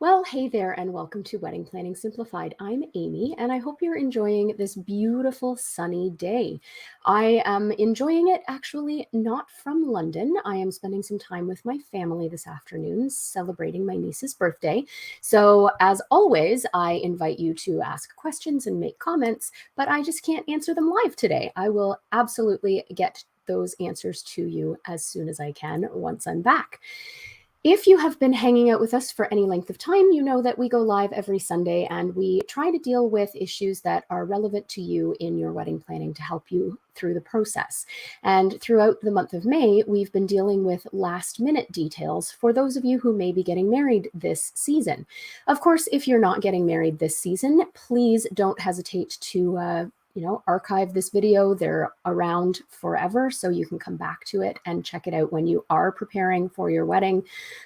Well, hey there, and welcome to Wedding Planning Simplified. I'm Amy, and I hope you're enjoying this beautiful sunny day. I am enjoying it actually not from London. I am spending some time with my family this afternoon, celebrating my niece's birthday. So, as always, I invite you to ask questions and make comments, but I just can't answer them live today. I will absolutely get those answers to you as soon as I can once I'm back. If you have been hanging out with us for any length of time, you know that we go live every Sunday and we try to deal with issues that are relevant to you in your wedding planning to help you through the process. And throughout the month of May, we've been dealing with last minute details for those of you who may be getting married this season. Of course, if you're not getting married this season, please don't hesitate to archive this video. They're around forever, so you can come back to it and check it out when you are preparing for your wedding,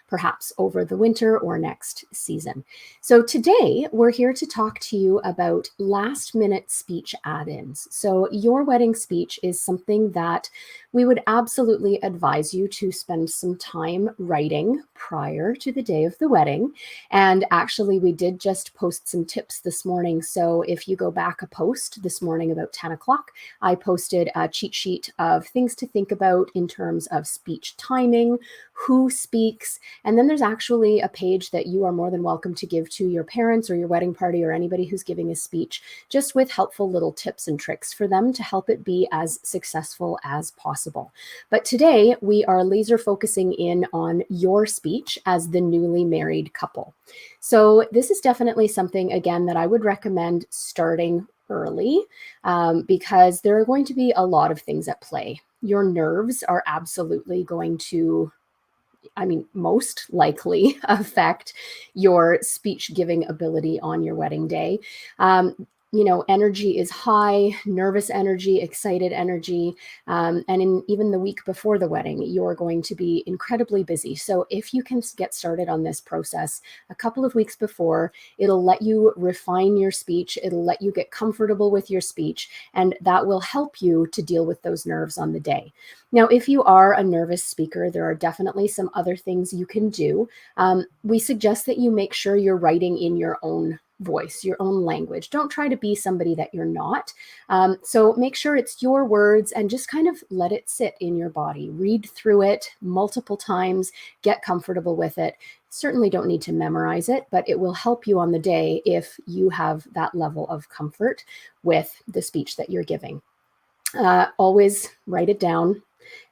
perhaps over the winter or next season. So today we're here to talk to you about last minute speech add-ins. So your wedding speech is something that we would absolutely advise you to spend some time writing prior to the day of the wedding. And actually, we did just post some tips this morning. So if you go back a post this morning about 10 o'clock, I posted a cheat sheet of things to think about in terms of speech timing, who speaks, and then there's actually a page that you are more than welcome to give to your parents or your wedding party or anybody who's giving a speech, just with helpful little tips and tricks for them to help it be as successful as possible. But today we are laser focusing in on your speech as the newly married couple. So this is definitely something, again, that I would recommend starting early because there are going to be a lot of things at play. Your nerves are absolutely going to, most likely affect your speech giving ability on your wedding day. Energy is high, nervous energy, excited energy. And in even the week before the wedding, you're going to be incredibly busy. So if you can get started on this process a couple of weeks before, it'll let you refine your speech. It'll let you get comfortable with your speech, and that will help you to deal with those nerves on the day. Now, if you are a nervous speaker, there are definitely some other things you can do. We suggest that you make sure you're writing in your own voice, your own language. Don't try to be somebody that you're not. So make sure it's your words and just kind of let it sit in your body. Read through it multiple times, get comfortable with it. Certainly don't need to memorize it, but it will help you on the day if you have that level of comfort with the speech that you're giving. Always write it down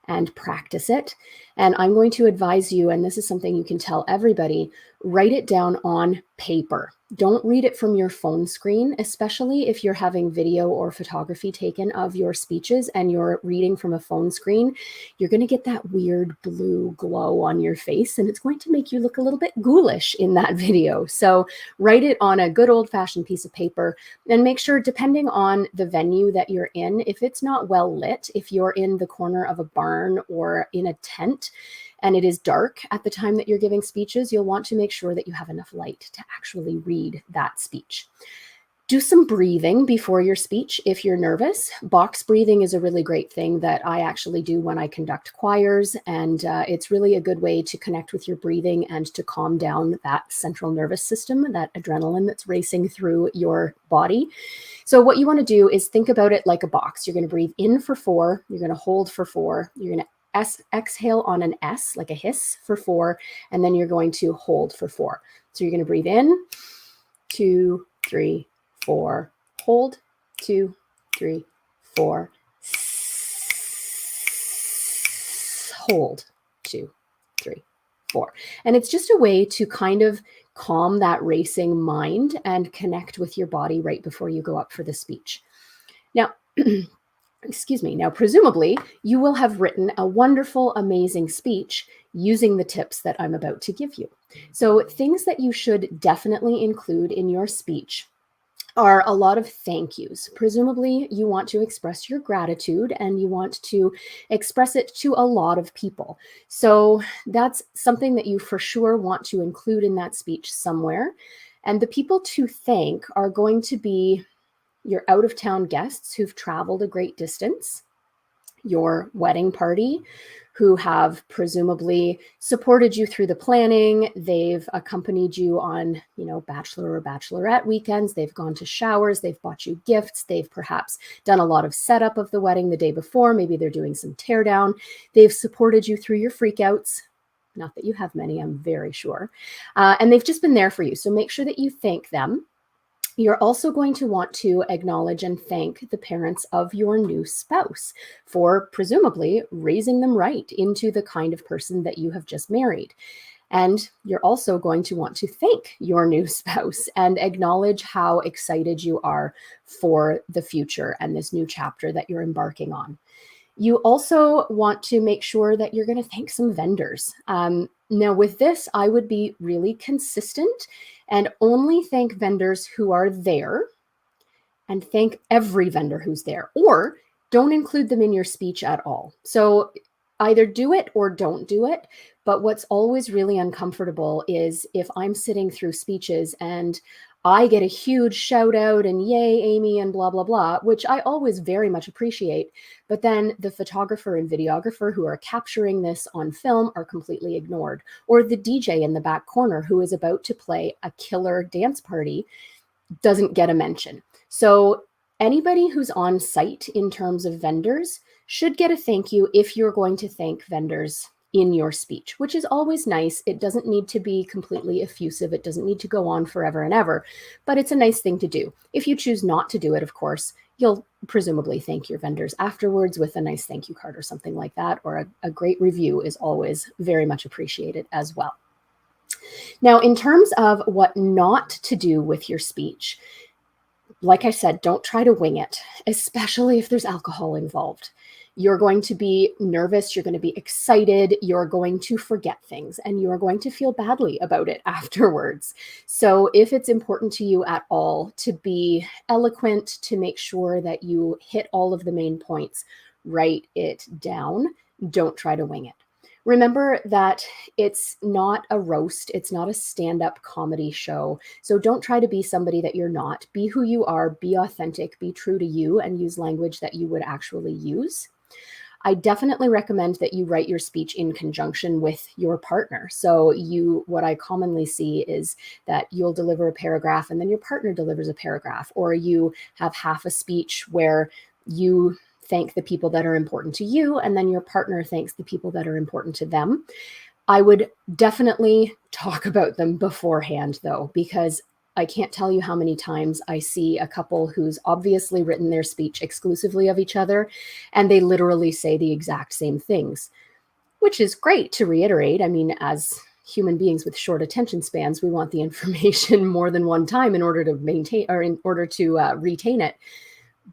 and practice it. And I'm going to advise you, and this is something you can tell everybody, write it down on paper. Don't read it from your phone screen, especially if you're having video or photography taken of your speeches and you're reading from a phone screen. You're going to get that weird blue glow on your face, and it's going to make you look a little bit ghoulish in that video. So write it on a good old-fashioned piece of paper, and make sure, depending on the venue that you're in, if it's not well lit, if you're in the corner of a barn or in a tent, and it is dark at the time that you're giving speeches, you'll want to make sure that you have enough light to actually read that speech. Do some breathing before your speech if you're nervous. Box breathing is a really great thing that I actually do when I conduct choirs, and it's really a good way to connect with your breathing and to calm down that central nervous system, that adrenaline that's racing through your body. So what you want to do is think about it like a box. You're going to breathe in for 4, you're going to hold for 4, you're going to exhale on an S, like a hiss, for 4, and then you're going to hold for 4. So you're going to breathe in, 2, 3, 4, hold, 2, 3, 4, hold, 2, 3, 4. And it's just a way to kind of calm that racing mind and connect with your body right before you go up for the speech. Now, Now, presumably, you will have written a wonderful, amazing speech using the tips that I'm about to give you. So things that you should definitely include in your speech are a lot of thank yous. Presumably, you want to express your gratitude and you want to express it to a lot of people. So that's something that you for sure want to include in that speech somewhere. And the people to thank are going to be your out-of-town guests who've traveled a great distance, your wedding party, who have presumably supported you through the planning. They've accompanied you on, bachelor or bachelorette weekends. They've gone to showers. They've bought you gifts. They've perhaps done a lot of setup of the wedding the day before. Maybe they're doing some teardown. They've supported you through your freakouts. Not that you have many, I'm very sure. And they've just been there for you. So make sure that you thank them. You're also going to want to acknowledge and thank the parents of your new spouse for presumably raising them right into the kind of person that you have just married. And you're also going to want to thank your new spouse and acknowledge how excited you are for the future and this new chapter that you're embarking on. You also want to make sure that you're going to thank some vendors. Now, with this, I would be really consistent and only thank vendors who are there, and thank every vendor who's there, or don't include them in your speech at all. So either do it or don't do it. But what's always really uncomfortable is if I'm sitting through speeches and I get a huge shout out and yay, Amy, and blah, blah, blah, which I always very much appreciate. But then the photographer and videographer who are capturing this on film are completely ignored. Or the DJ in the back corner who is about to play a killer dance party doesn't get a mention. So anybody who's on site in terms of vendors should get a thank you if you're going to thank vendors in your speech, which is always nice. It doesn't need to be completely effusive. It doesn't need to go on forever and ever, but it's a nice thing to do. If you choose not to do it, of course, you'll presumably thank your vendors afterwards with a nice thank you card or something like that, or a great review is always very much appreciated as well. Now, in terms of what not to do with your speech, like I said, don't try to wing it, especially if there's alcohol involved. You're going to be nervous, you're going to be excited, you're going to forget things, and you are going to feel badly about it afterwards. So if it's important to you at all to be eloquent, to make sure that you hit all of the main points, write it down. Don't try to wing it. Remember that it's not a roast. It's not a stand-up comedy show. So don't try to be somebody that you're not. Be who you are, be authentic, be true to you, and use language that you would actually use. I definitely recommend that you write your speech in conjunction with your partner. So what I commonly see is that you'll deliver a paragraph and then your partner delivers a paragraph, or you have half a speech where you thank the people that are important to you, and then your partner thanks the people that are important to them. I would definitely talk about them beforehand, though, because I can't tell you how many times I see a couple who's obviously written their speech exclusively of each other, and they literally say the exact same things, which is great to reiterate. I mean, as human beings with short attention spans, we want the information more than one time in order to maintain, or in order to retain it.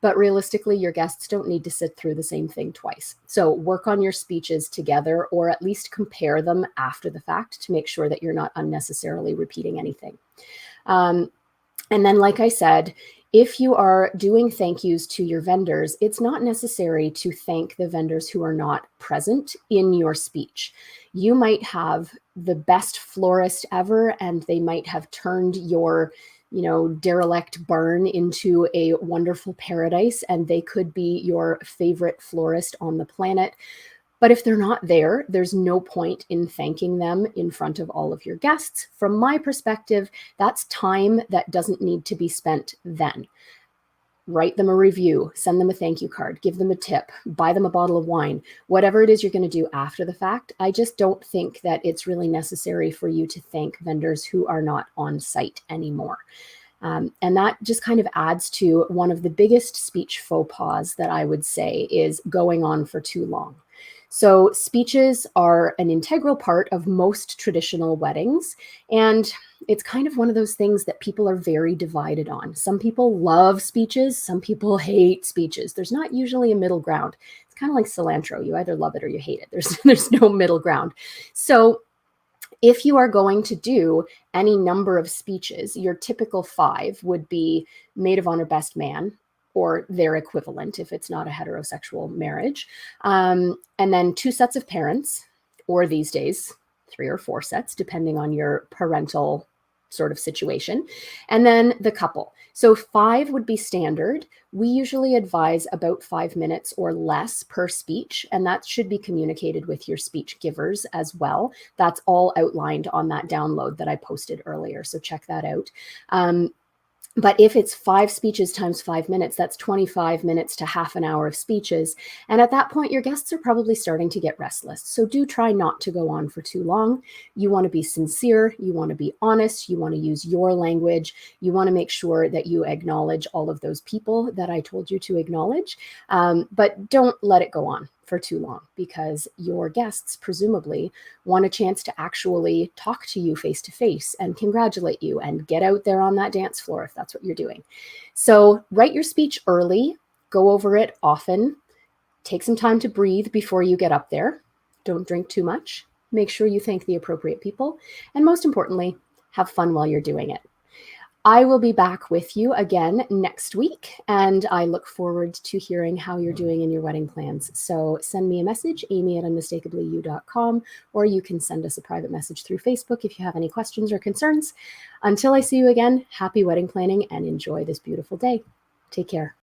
But realistically, your guests don't need to sit through the same thing twice. So work on your speeches together, or at least compare them after the fact to make sure that you're not unnecessarily repeating anything. And then, like I said, if you are doing thank yous to your vendors, it's not necessary to thank the vendors who are not present in your speech. You might have the best florist ever, and they might have turned your derelict barn into a wonderful paradise, and they could be your favorite florist on the planet. But if they're not there, there's no point in thanking them in front of all of your guests. From my perspective, that's time that doesn't need to be spent then. Write them a review, send them a thank you card, give them a tip, buy them a bottle of wine, whatever it is you're going to do after the fact. I just don't think that it's really necessary for you to thank vendors who are not on site anymore. And that just kind of adds to one of the biggest speech faux pas that I would say is going on for too long. So speeches are an integral part of most traditional weddings, and it's kind of one of those things that people are very divided on. Some people love speeches, some people hate speeches. There's not usually a middle ground. It's kind of like cilantro. You either love it or you hate it. There's no middle ground. So if you are going to do any number of speeches, your typical 5 would be maid of honor, best man, or their equivalent if it's not a heterosexual marriage. And then 2 sets of parents, or these days, 3 or 4 sets, depending on your parental sort of situation. And then the couple. So 5 would be standard. We usually advise about 5 minutes or less per speech, and that should be communicated with your speech givers as well. That's all outlined on that download that I posted earlier, so check that out. But if it's 5 speeches times 5 minutes, that's 25 minutes to half an hour of speeches. And at that point, your guests are probably starting to get restless. So do try not to go on for too long. You want to be sincere. You want to be honest. You want to use your language. You want to make sure that you acknowledge all of those people that I told you to acknowledge. But don't let it go on for too long, because your guests presumably want a chance to actually talk to you face to face and congratulate you and get out there on that dance floor if that's what you're doing. So write your speech early, go over it often, take some time to breathe before you get up there. Don't drink too much. Make sure you thank the appropriate people. And most importantly, have fun while you're doing it. I will be back with you again next week, and I look forward to hearing how you're doing in your wedding plans. So send me a message, amy@unmistakably.you.com, or you can send us a private message through Facebook if you have any questions or concerns. Until I see you again, happy wedding planning and enjoy this beautiful day. Take care.